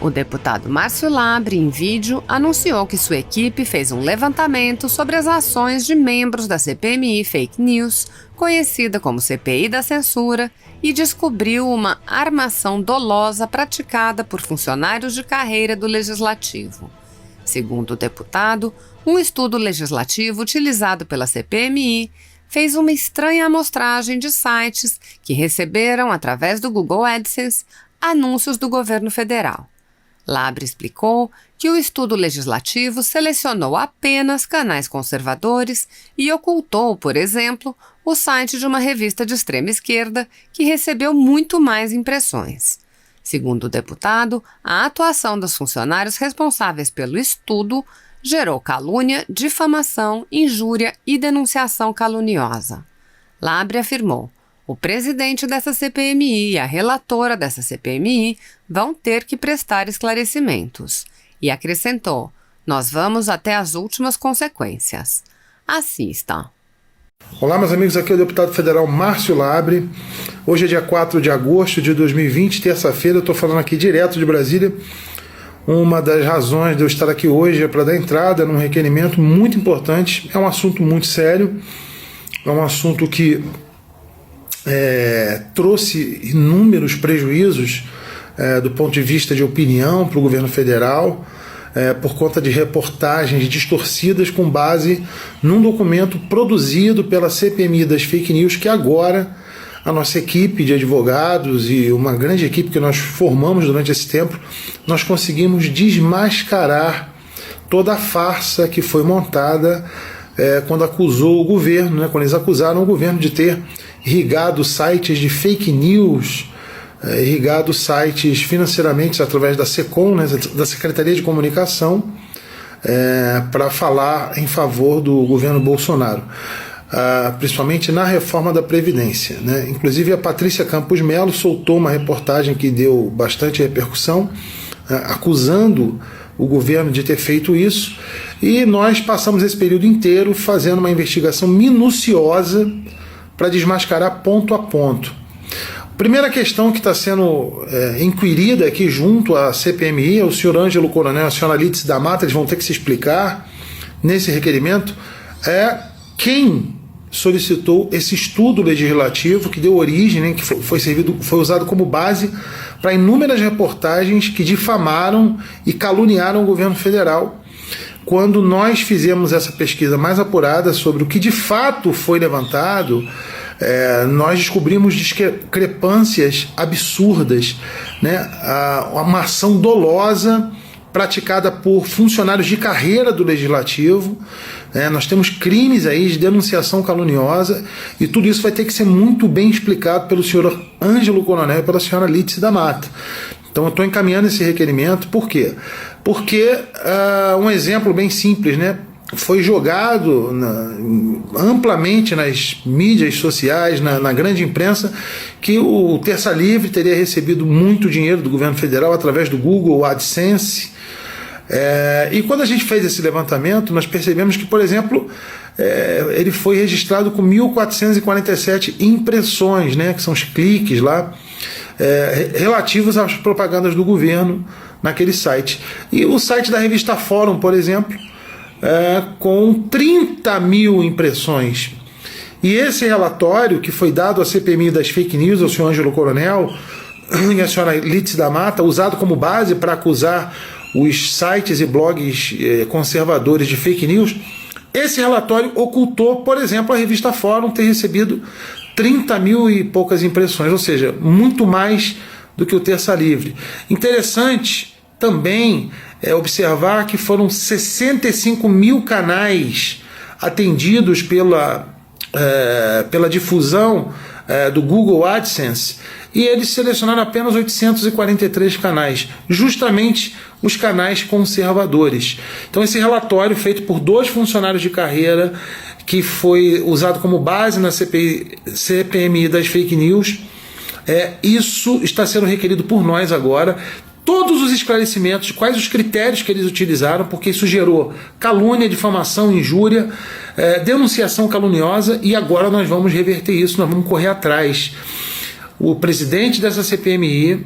O deputado Márcio Labre, em vídeo, anunciou que sua equipe fez um levantamento sobre as ações de membros da CPMI Fake News, conhecida como CPI da Censura, e descobriu uma armação dolosa praticada por funcionários de carreira do Legislativo. Segundo o deputado, um estudo legislativo utilizado pela CPMI fez uma estranha amostragem de sites que receberam, através do Google AdSense, anúncios do governo federal. Labre explicou que o estudo legislativo selecionou apenas canais conservadores e ocultou, por exemplo, o site de uma revista de extrema esquerda que recebeu muito mais impressões. Segundo o deputado, a atuação dos funcionários responsáveis pelo estudo gerou calúnia, difamação, injúria e denunciação caluniosa. Labre afirmou: o presidente dessa CPMI e a relatora dessa CPMI vão ter que prestar esclarecimentos. E acrescentou: nós vamos até as últimas consequências. Assista. Olá, meus amigos, aqui é o deputado federal Márcio Labre. Hoje é dia 4 de agosto de 2020, terça-feira. Eu estou falando aqui direto de Brasília. Uma das razões de eu estar aqui hoje é para dar entrada num requerimento muito importante. É um assunto muito sério, é um assunto que trouxe inúmeros prejuízos do ponto de vista de opinião para o governo federal, por conta de reportagens distorcidas com base num documento produzido pela CPMI das Fake News, que agora a nossa equipe de advogados e uma grande equipe que nós formamos durante esse tempo, nós conseguimos desmascarar toda a farsa que foi montada quando acusou o governo, quando eles acusaram o governo de ter irrigado sites de fake news, irrigado sites financeiramente através da SECOM, da Secretaria de Comunicação, para falar em favor do governo Bolsonaro, principalmente na reforma da Previdência. Inclusive a Patrícia Campos Melo soltou uma reportagem que deu bastante repercussão, acusando o governo de ter feito isso, e nós passamos esse período inteiro fazendo uma investigação minuciosa para desmascarar ponto a ponto. Primeira questão que está sendo inquirida aqui junto à CPMI é o senhor Ângelo Coronel e a senhora Lídice da Mata. Eles vão ter que se explicar nesse requerimento quem solicitou esse estudo legislativo que deu origem, que foi usado como base para inúmeras reportagens que difamaram e caluniaram o governo federal. Quando nós fizemos essa pesquisa mais apurada sobre o que de fato foi levantado, nós descobrimos discrepâncias absurdas, uma ação dolosa praticada por funcionários de carreira do Legislativo. Nós temos crimes aí de denunciação caluniosa, e tudo isso vai ter que ser muito bem explicado pelo senhor Ângelo Coronel e pela senhora Lídice da Mata. Então eu estou encaminhando esse requerimento. Por quê? Porque um exemplo bem simples, foi jogado amplamente nas mídias sociais, na grande imprensa, que o Terça Livre teria recebido muito dinheiro do governo federal através do Google AdSense. E quando a gente fez esse levantamento, nós percebemos que, por exemplo, ele foi registrado com 1.447 impressões, que são os cliques lá, relativos às propagandas do governo naquele site. E o site da revista Fórum, por exemplo, com 30 mil impressões. E esse relatório que foi dado à CPMI das Fake News, ao senhor Ângelo Coronel e à senhora Lídice da Mata, usado como base para acusar os sites e blogs conservadores de fake news, esse relatório ocultou, por exemplo, a revista Fórum ter recebido 30 mil e poucas impressões, ou seja, muito mais do que o Terça Livre. Interessante também observar que foram 65 mil canais atendidos pela difusão do Google AdSense, e eles selecionaram apenas 843 canais, justamente os canais conservadores. Então esse relatório, feito por 2 funcionários de carreira, que foi usado como base na CPMI das Fake News, isso está sendo requerido por nós agora. Todos os esclarecimentos, quais os critérios que eles utilizaram, porque isso gerou calúnia, difamação, injúria, denunciação caluniosa, e agora nós vamos reverter isso, nós vamos correr atrás. O presidente dessa CPMI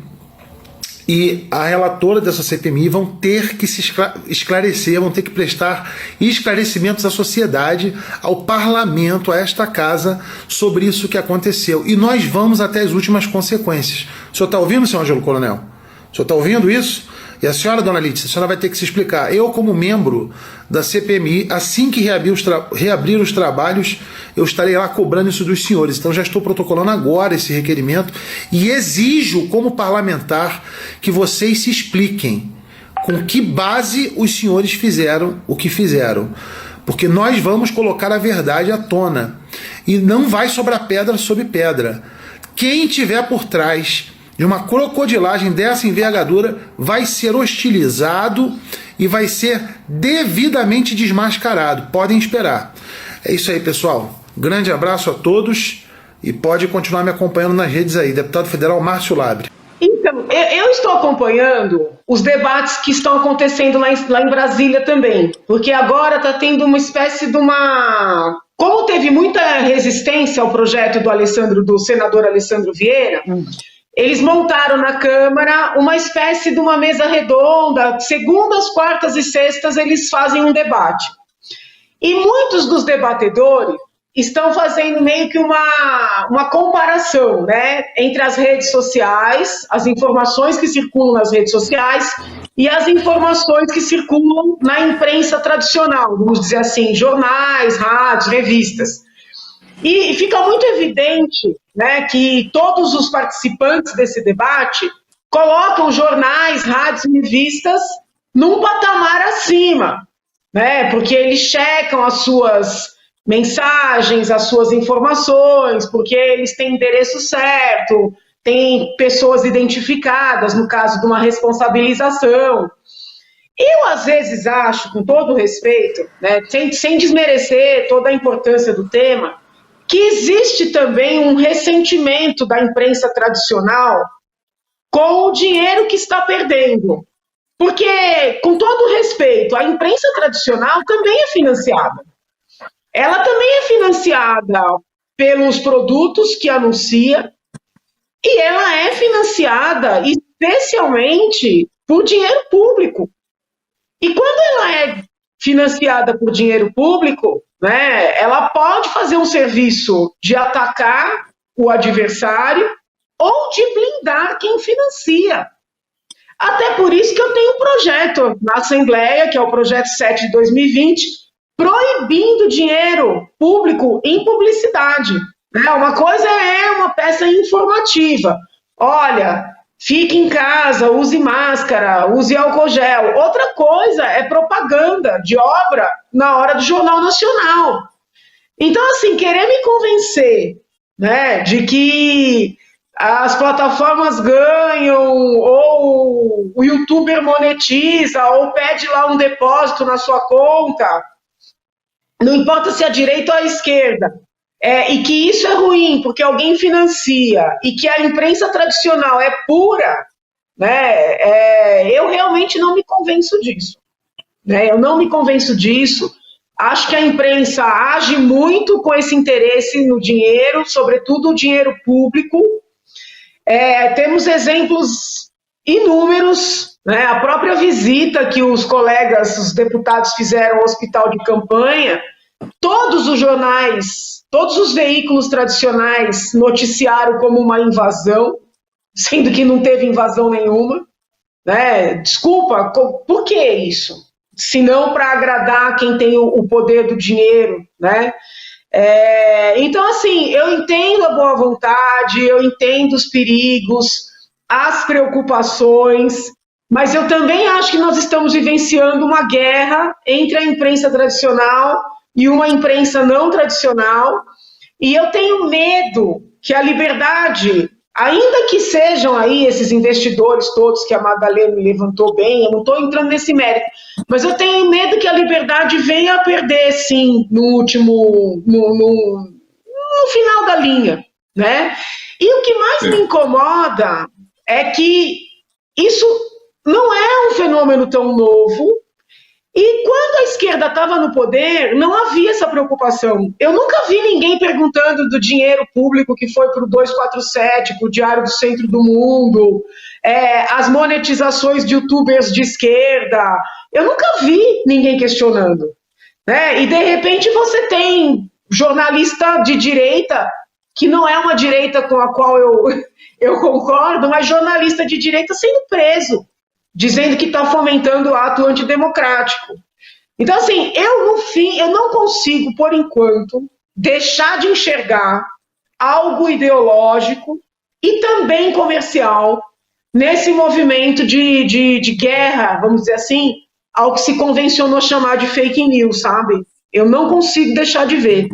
e a relatora dessa CPMI vão ter que se esclarecer, vão ter que prestar esclarecimentos à sociedade, ao parlamento, a esta casa, sobre isso que aconteceu. E nós vamos até as últimas consequências. O senhor está ouvindo, senhor Ângelo Coronel? O senhor está ouvindo isso? E a senhora, dona Lídia, a senhora vai ter que se explicar. Eu, como membro da CPMI, assim que reabrir os trabalhos, eu estarei lá cobrando isso dos senhores. Então já estou protocolando agora esse requerimento e exijo, como parlamentar, que vocês se expliquem com que base os senhores fizeram o que fizeram. Porque nós vamos colocar a verdade à tona. E não vai sobrar pedra sobre pedra. Quem tiver por trás de uma crocodilagem dessa envergadura vai ser hostilizado e vai ser devidamente desmascarado. Podem esperar. É isso aí, pessoal. Grande abraço a todos e pode continuar me acompanhando nas redes aí. Deputado Federal Márcio Labre. Então, eu estou acompanhando os debates que estão acontecendo lá em Brasília também, porque agora está tendo uma espécie de uma... Como teve muita resistência ao projeto do senador Alessandro Vieira, eles montaram na Câmara uma espécie de uma mesa redonda, segundas, quartas e sextas eles fazem um debate. E muitos dos debatedores estão fazendo meio que uma comparação, né, entre as redes sociais, as informações que circulam nas redes sociais e as informações que circulam na imprensa tradicional, vamos dizer assim, jornais, rádios, revistas. E fica muito evidente, né, que todos os participantes desse debate colocam jornais, rádios e revistas num patamar acima, né, porque eles checam as suas mensagens, as suas informações, porque eles têm endereço certo, têm pessoas identificadas no caso de uma responsabilização. Eu, às vezes, acho, com todo respeito, né, sem desmerecer toda a importância do tema, que existe também um ressentimento da imprensa tradicional com o dinheiro que está perdendo. Porque, com todo respeito, a imprensa tradicional também é financiada. Ela também é financiada pelos produtos que anuncia e ela é financiada especialmente por dinheiro público. E quando ela é financiada por dinheiro público, né, ela pode fazer um serviço de atacar o adversário ou de blindar quem financia. Até por isso que eu tenho um projeto na Assembleia, que é o projeto 7 de 2020, proibindo dinheiro público em publicidade. Né? Uma coisa é uma peça informativa. Olha, fique em casa, use máscara, use álcool gel. Outra coisa é propaganda de obra na hora do Jornal Nacional. Então, assim, querer me convencer, né, de que as plataformas ganham, ou o youtuber monetiza, ou pede lá um depósito na sua conta, não importa se é a direita ou a esquerda, e que isso é ruim porque alguém financia, e que a imprensa tradicional é pura, né, eu realmente não me convenço disso. Né, eu não me convenço disso. Acho que a imprensa age muito com esse interesse no dinheiro, sobretudo o dinheiro público. Temos exemplos inúmeros, né? A própria visita que os colegas, os deputados fizeram ao hospital de campanha, todos os jornais, todos os veículos tradicionais noticiaram como uma invasão, sendo que não teve invasão nenhuma. Né? Desculpa, por que isso? Se não para agradar quem tem o poder do dinheiro, né? Então, assim, eu entendo a boa vontade, eu entendo os perigos, as preocupações, mas eu também acho que nós estamos vivenciando uma guerra entre a imprensa tradicional e uma imprensa não tradicional, e eu tenho medo que a liberdade, ainda que sejam aí esses investidores todos que a Madalena levantou bem, eu não estou entrando nesse mérito, mas eu tenho medo que a liberdade venha a perder, sim, no final da linha, né? E o que mais me incomoda é que isso não é um fenômeno tão novo, E quando a esquerda estava no poder, não havia essa preocupação. Eu nunca vi ninguém perguntando do dinheiro público que foi para o 247, para o Diário do Centro do Mundo, as monetizações de youtubers de esquerda. Eu nunca vi ninguém questionando. Né? E, de repente, você tem jornalista de direita, que não é uma direita com a qual eu concordo, mas jornalista de direita sendo preso, dizendo que está fomentando o ato antidemocrático. Então, assim, no fim, eu não consigo, por enquanto, deixar de enxergar algo ideológico e também comercial nesse movimento de guerra, vamos dizer assim, ao que se convencionou chamar de fake news, sabe? Eu não consigo deixar de ver.